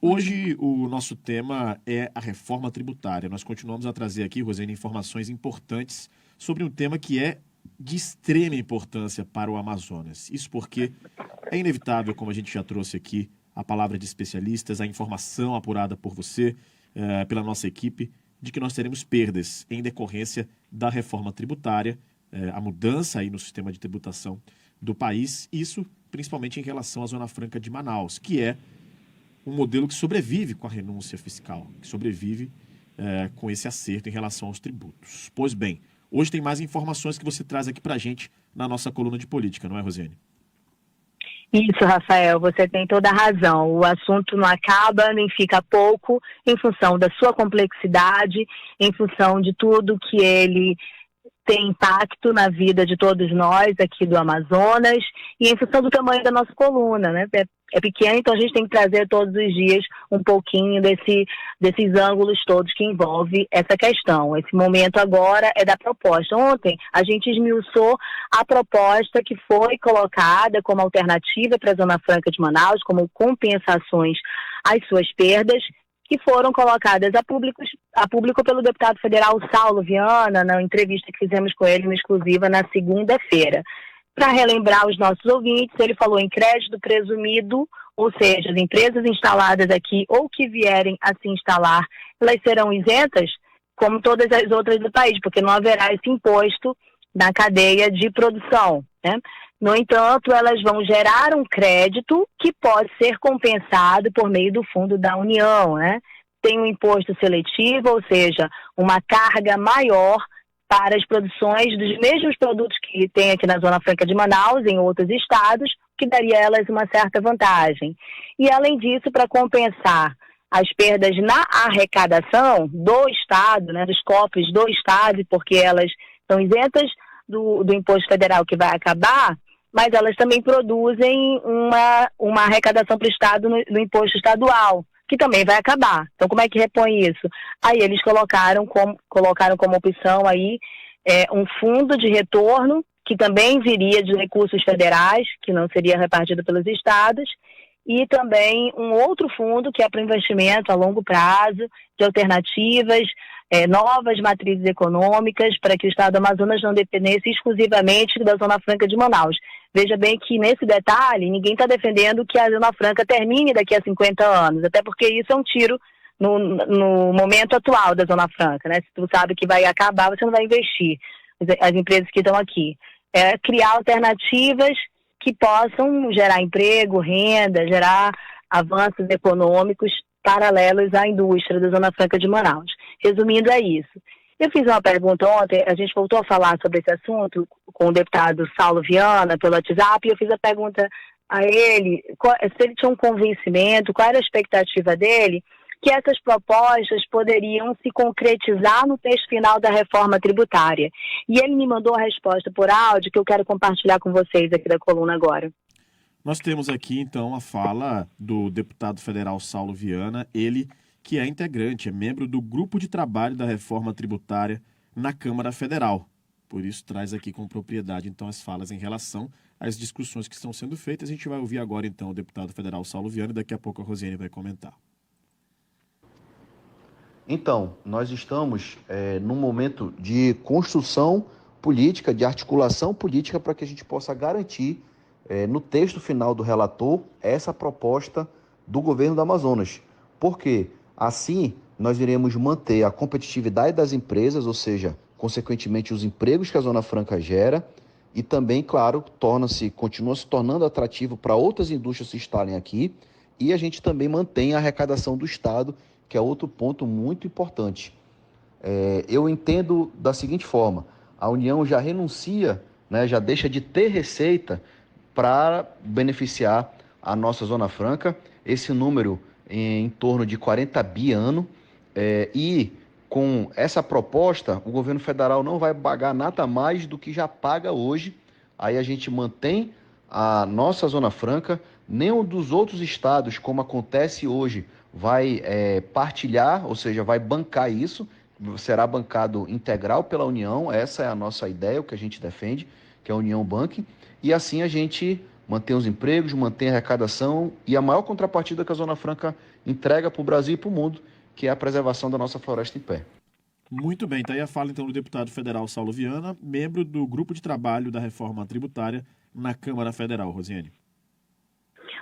Hoje o nosso tema é a reforma tributária. Nós continuamos a trazer aqui, Rosane, informações importantes sobre um tema que é de extrema importância para o Amazonas. Isso porque é inevitável, como a gente já trouxe aqui, a palavra de especialistas, a informação apurada por você, pela nossa equipe, de que nós teremos perdas em decorrência da reforma tributária, a mudança aí no sistema de tributação do país, isso principalmente em relação à Zona Franca de Manaus, que é um modelo que sobrevive com a renúncia fiscal, que sobrevive com esse acerto em relação aos tributos. Pois bem, hoje tem mais informações que você traz aqui para a gente na nossa coluna de política, não é, Rosiane? Isso, Rafael, você tem toda a razão. O assunto não acaba nem fica pouco em função da sua complexidade, em função de tudo que ele tem impacto na vida de todos nós aqui do Amazonas e em função do tamanho da nossa coluna, né? É pequena, então a gente tem que trazer todos os dias um pouquinho desses ângulos todos que envolve essa questão. Esse momento agora é da proposta. Ontem a gente esmiuçou a proposta que foi colocada como alternativa para a Zona Franca de Manaus, como compensações às suas perdas, que foram colocadas a público pelo deputado federal Saulo Viana, na entrevista que fizemos com ele, uma exclusiva, na segunda-feira. Para relembrar os nossos ouvintes, ele falou em crédito presumido, ou seja, as empresas instaladas aqui ou que vierem a se instalar, elas serão isentas, como todas as outras do país, porque não haverá esse imposto na cadeia de produção, né? No entanto, elas vão gerar um crédito que pode ser compensado por meio do Fundo da União, né? Tem um imposto seletivo, ou seja, uma carga maior para as produções dos mesmos produtos que tem aqui na Zona Franca de Manaus, em outros estados, que daria a elas uma certa vantagem. E, além disso, para compensar as perdas na arrecadação do estado, né, dos cofres do estado, porque elas são isentas do imposto federal que vai acabar, mas elas também produzem uma arrecadação para o estado no imposto estadual, que também vai acabar. Então, como é que repõe isso? Aí eles colocaram como opção aí um fundo de retorno, que também viria de recursos federais, que não seria repartido pelos estados, e também um outro fundo que é para investimento a longo prazo, de alternativas, novas matrizes econômicas, para que o estado do Amazonas não dependesse exclusivamente da Zona Franca de Manaus. Veja bem que, nesse detalhe, ninguém está defendendo que a Zona Franca termine daqui a 50 anos, até porque isso é um tiro no momento atual da Zona Franca, né? Se tu sabe que vai acabar, você não vai investir, as empresas que estão aqui. É criar alternativas que possam gerar emprego, renda, gerar avanços econômicos paralelos à indústria da Zona Franca de Manaus. Resumindo, é isso. Eu fiz uma pergunta ontem, a gente voltou a falar sobre esse assunto com o deputado Saulo Viana pelo WhatsApp, e eu fiz a pergunta a ele, se ele tinha um convencimento, qual era a expectativa dele, que essas propostas poderiam se concretizar no texto final da reforma tributária. E ele me mandou a resposta por áudio, que eu quero compartilhar com vocês aqui da coluna agora. Nós temos aqui, então, a fala do deputado federal Saulo Viana, ele que é integrante, é membro do Grupo de Trabalho da Reforma Tributária na Câmara Federal. Por isso, traz aqui com propriedade, então, as falas em relação às discussões que estão sendo feitas. A gente vai ouvir agora, então, o deputado federal Saulo Viana e daqui a pouco a Rosiane vai comentar. Então, nós estamos num momento de construção política, de articulação política para que a gente possa garantir, no texto final do relator, essa proposta do governo do Amazonas. Por quê? Assim, nós iremos manter a competitividade das empresas, ou seja, consequentemente, os empregos que a Zona Franca gera e também, claro, continua se tornando atrativo para outras indústrias se instalem aqui, e a gente também mantém a arrecadação do Estado, que é outro ponto muito importante. Eu entendo da seguinte forma: a União já renuncia, né, já deixa de ter receita para beneficiar a nossa Zona Franca, esse número em torno de 40 bi ano, e com essa proposta, o governo federal não vai pagar nada mais do que já paga hoje. Aí a gente mantém a nossa Zona Franca, nenhum dos outros estados, como acontece hoje, vai partilhar, ou seja, vai bancar isso, será bancado integral pela União. Essa é a nossa ideia, o que a gente defende, que a União banque, e assim a gente mantém os empregos, mantém a arrecadação e a maior contrapartida que a Zona Franca entrega para o Brasil e para o mundo, que é a preservação da nossa floresta em pé. Muito bem, tá aí a fala então do deputado federal Saulo Viana, membro do Grupo de Trabalho da Reforma Tributária na Câmara Federal. Rosiane.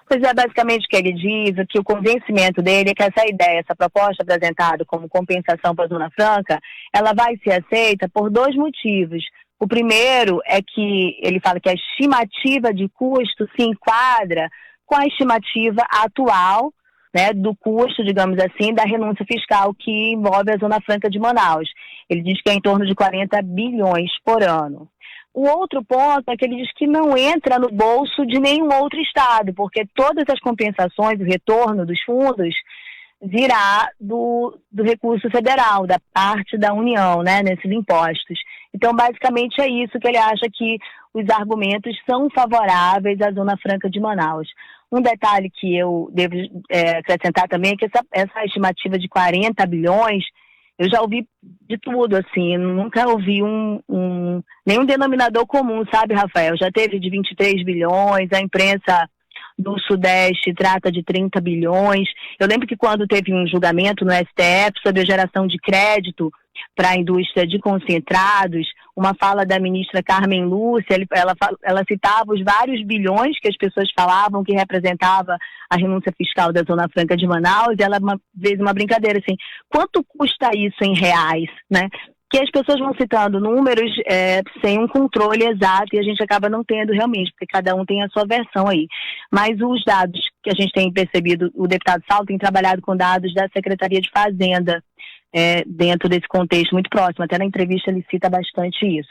Pois é, basicamente o que ele diz, que o convencimento dele é que essa ideia, essa proposta apresentada como compensação para a Zona Franca, ela vai ser aceita por dois motivos. O primeiro é que ele fala que a estimativa de custo se enquadra com a estimativa atual, né, do custo, digamos assim, da renúncia fiscal que envolve a Zona Franca de Manaus. Ele diz que é em torno de 40 bilhões por ano. O outro ponto é que ele diz que não entra no bolso de nenhum outro estado, porque todas as compensações, o retorno dos fundos, virá do recurso federal, da parte da União, né, nesses impostos. Então, basicamente, é isso que ele acha que os argumentos são favoráveis à Zona Franca de Manaus. Um detalhe que eu devo acrescentar também é que essa estimativa de 40 bilhões, eu já ouvi de tudo, assim, nunca ouvi nenhum denominador comum, sabe, Rafael? Já teve de 23 bilhões, a imprensa do Sudeste trata de 30 bilhões. Eu lembro que quando teve um julgamento no STF sobre a geração de crédito para a indústria de concentrados, uma fala da ministra Carmen Lúcia, ela citava os vários bilhões que as pessoas falavam que representava a renúncia fiscal da Zona Franca de Manaus, e ela fez uma brincadeira assim, quanto custa isso em reais, né? Que as pessoas vão citando números sem um controle exato e a gente acaba não tendo realmente, porque cada um tem a sua versão aí. Mas os dados que a gente tem percebido, o deputado Saulo tem trabalhado com dados da Secretaria de Fazenda dentro desse contexto muito próximo. Até na entrevista ele cita bastante isso.